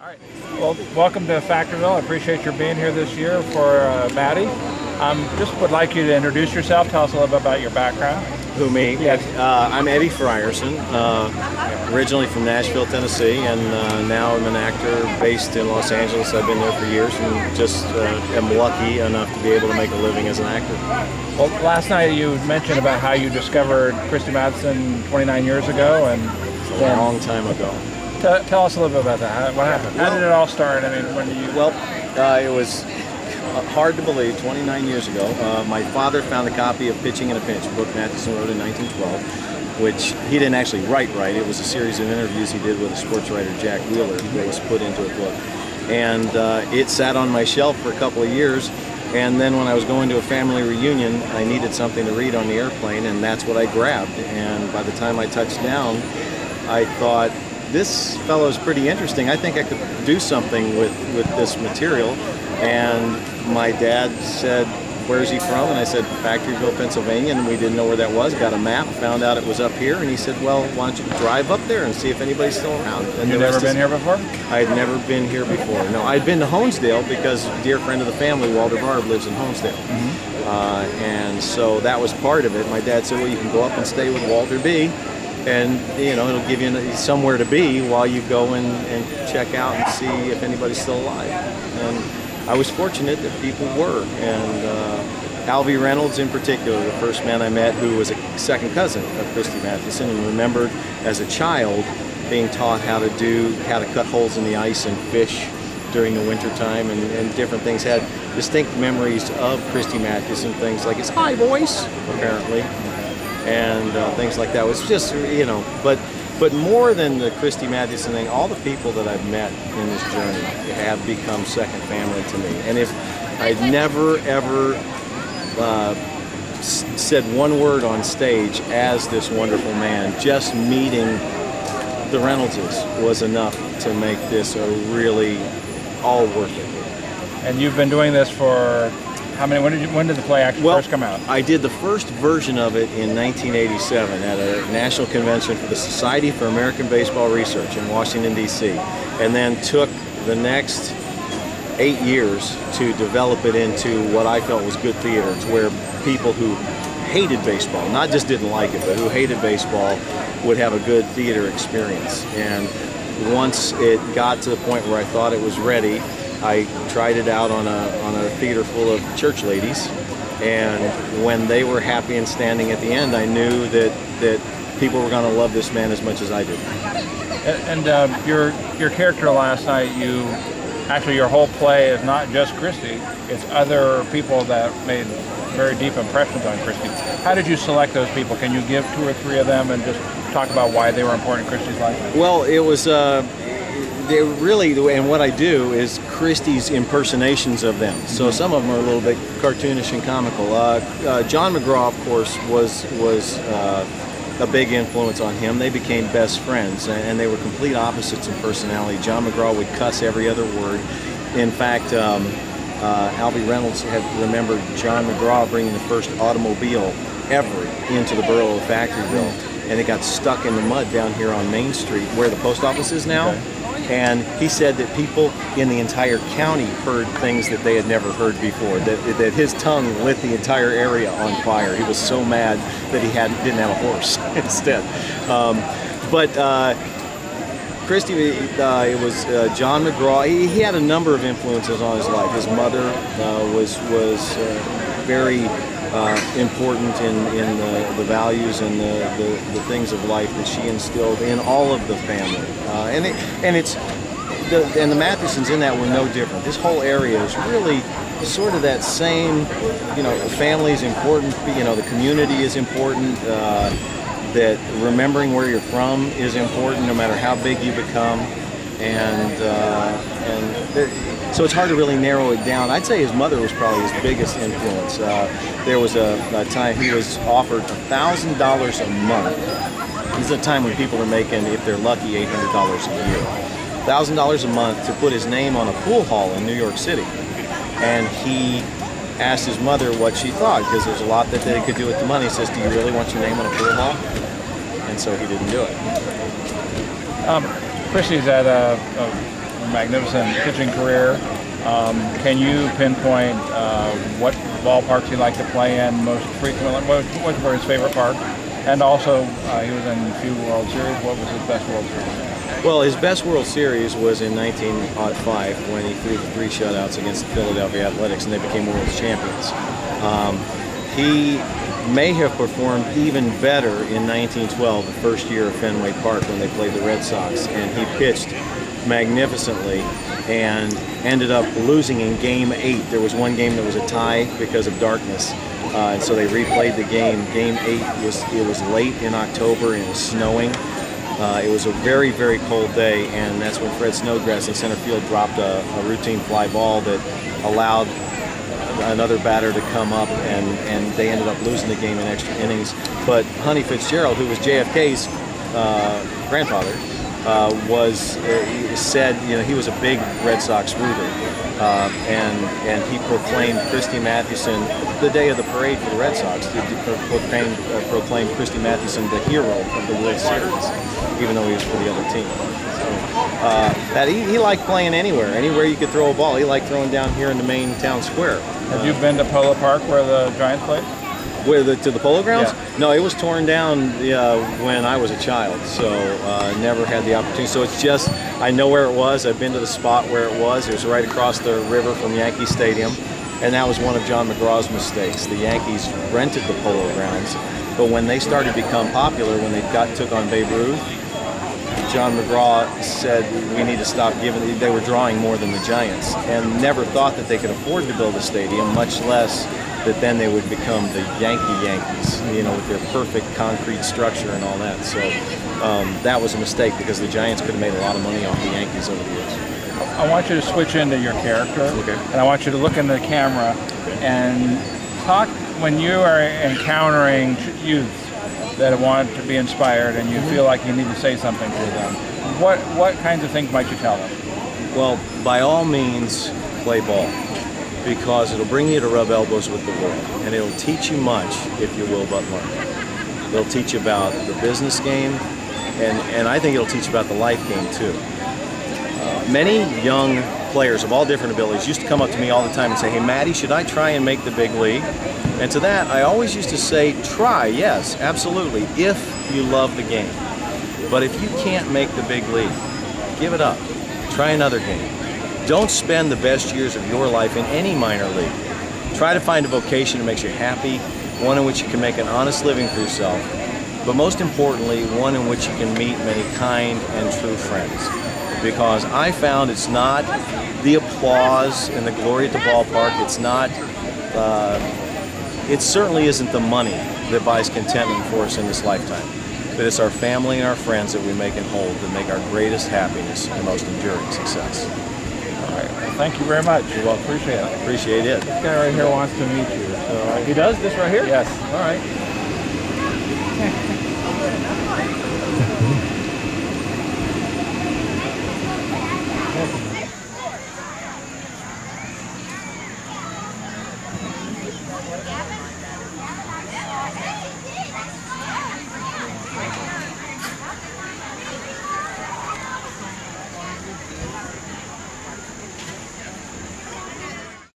All right. Well, welcome to Factoryville. I appreciate your being here this year for Maddie. Just would like you to introduce yourself. Tell us a little bit about your background. Who, me? Yes. I'm Eddie Frierson, originally from Nashville, Tennessee, and now I'm an actor based in Los Angeles. I've been there for years and just am lucky enough to be able to make a living as an actor. Well, last night you mentioned about how you discovered Christy Mathewson 29 years ago. And A long time ago. Tell us a little bit about that. What happened? How did it all start? I mean, when you... Well, it was hard to believe, 29 years ago. My father found a copy of Pitching in a Pinch, a book Mathewson wrote in 1912, which he didn't actually write. It was a series of interviews he did with a sports writer, Jack Wheeler, that was put into a book. And it sat on my shelf for a couple of years. And then when I was going to a family reunion, I needed something to read on the airplane, and that's what I grabbed. And by the time I touched down, I thought, this fellow's pretty interesting. I think I could do something with this material. And my dad said, where's he from? And I said, Factoryville, Pennsylvania, and we didn't know where that was. Got a map, found out it was up here, and he said, well, why don't you drive up there and see if anybody's still around. And You've never been here before? I had never been here before. No, I'd been to Honesdale because a dear friend of the family, Walter Barb, lives in Honesdale. Mm-hmm. And so that was part of it. My dad said, well, you can go up and stay with Walter B., and it'll give you somewhere to be while you go and check out and see if anybody's still alive. And I was fortunate that people were. And Alvy Reynolds in particular, the first man I met, who was a second cousin of Christy Mathewson, and remembered as a child being taught how to cut holes in the ice and fish during the winter time, and different things. Had distinct memories of Christy Mathewson, things like his high voice, apparently, and things like that. It was just, but more than the Christy Mathewson thing, all the people that I've met in this journey have become second family to me. And if I'd never, ever said one word on stage as this wonderful man, just meeting the Reynoldses was enough to make this a really all worth it. And you've been doing this for how many? When did the play actually first come out? I did the first version of it in 1987 at a national convention for the Society for American Baseball Research in Washington, D.C., and then took the next 8 years to develop it into what I felt was good theater, to where people who hated baseball, not just didn't like it, but who hated baseball, would have a good theater experience. And once it got to the point where I thought it was ready, I tried it out on a theater full of church ladies, and when they were happy and standing at the end, I knew that people were going to love this man as much as I did. And your character last night, your whole play is not just Christy, it's other people that made very deep impressions on Christy. How did you select those people? Can you give 2 or 3 of them and just talk about why they were important in Christy's life? Well, it was they really, and what I do is Christy's impersonations of them. So some of them are a little bit cartoonish and comical. John McGraw, of course, was a big influence on him. They became best friends, and they were complete opposites in personality. John McGraw would cuss every other word. In fact, Alvy Reynolds had remembered John McGraw bringing the first automobile ever into the borough of Factoryville, and it got stuck in the mud down here on Main Street where the post office is now. Okay. And he said that people in the entire county heard things that they had never heard before, that his tongue lit the entire area on fire. He was so mad that he didn't have a horse instead. But Christy, it was John McGraw. He had a number of influences on his life. His mother was very important in the values and the things of life that she instilled in all of the family. And the Mathewsons in that were no different. This whole area is really sort of that same, family is important, the community is important, that remembering where you're from is important no matter how big you become. So it's hard to really narrow it down. I'd say his mother was probably his biggest influence. There was a time he was offered $1,000 a month. This is a time when people are making, if they're lucky, $800 a year. $1,000 a month to put his name on a pool hall in New York City. And he asked his mother what she thought, because there's a lot that they could do with the money. He says, do you really want your name on a pool hall? And so he didn't do it. Christy's at magnificent pitching career. Can you pinpoint what ballparks he liked to play in most frequently? What were his favorite parks? And also, he was in a few World Series. What was his best World Series? Well, his best World Series was in 1905 when he threw the 3 shutouts against the Philadelphia Athletics and they became world champions. He may have performed even better in 1912, the first year of Fenway Park when they played the Red Sox, and he pitched magnificently and ended up losing in Game 8. There was one game that was a tie because of darkness, and so they replayed the game. Game 8 was late in October and it was snowing. It was a very, very cold day, and that's when Fred Snodgrass in center field dropped a routine fly ball that allowed another batter to come up, and they ended up losing the game in extra innings. But Honey Fitzgerald, who was JFK's grandfather, said, you know, he was a big Red Sox rooter, and he proclaimed Christy Mathewson the day of the parade for the Red Sox. He proclaimed Christy Mathewson the hero of the World Series, even though he was for the other team. That he liked playing anywhere you could throw a ball. He liked throwing down here in the main town square. Have you been to Polo Park where the Giants played? To the Polo Grounds? Yeah. No, it was torn down when I was a child, so never had the opportunity. So it's just, I know where it was. I've been to the spot where it was. It was right across the river from Yankee Stadium, and that was one of John McGraw's mistakes. The Yankees rented the Polo Grounds, but when they started to become popular, when they took on Babe Ruth, John McGraw said we need to stop giving. They were drawing more than the Giants, and never thought that they could afford to build a stadium, much less that then they would become the Yankees, you know, with their perfect concrete structure and all that. So that was a mistake because the Giants could have made a lot of money off the Yankees over the years. I want you to switch into your character, okay, and I want you to look in the camera and talk when you are encountering youth that want to be inspired and you feel like you need to say something to them. What kinds of things might you tell them? Well, by all means, play ball, because it'll bring you to rub elbows with the world, and it'll teach you much if you will but learn. It'll teach you about the business game, and I think it'll teach you about the life game too. Many young players of all different abilities used to come up to me all the time and say, "Hey, Matty, should I try and make the big league?" And to that, I always used to say, try, yes, absolutely, if you love the game. But if you can't make the big league, give it up. Try another game. Don't spend the best years of your life in any minor league. Try to find a vocation that makes you happy, one in which you can make an honest living for yourself, but most importantly, one in which you can meet many kind and true friends. Because I found it's not the applause and the glory at the ballpark, it's not, it certainly isn't the money that buys contentment for us in this lifetime, but it's our family and our friends that we make and hold that make our greatest happiness and most enduring success. All right. Well, thank you very much. Well, appreciate it. Appreciate it. This guy right here wants to meet you. So He does? This right here? Yes. All right.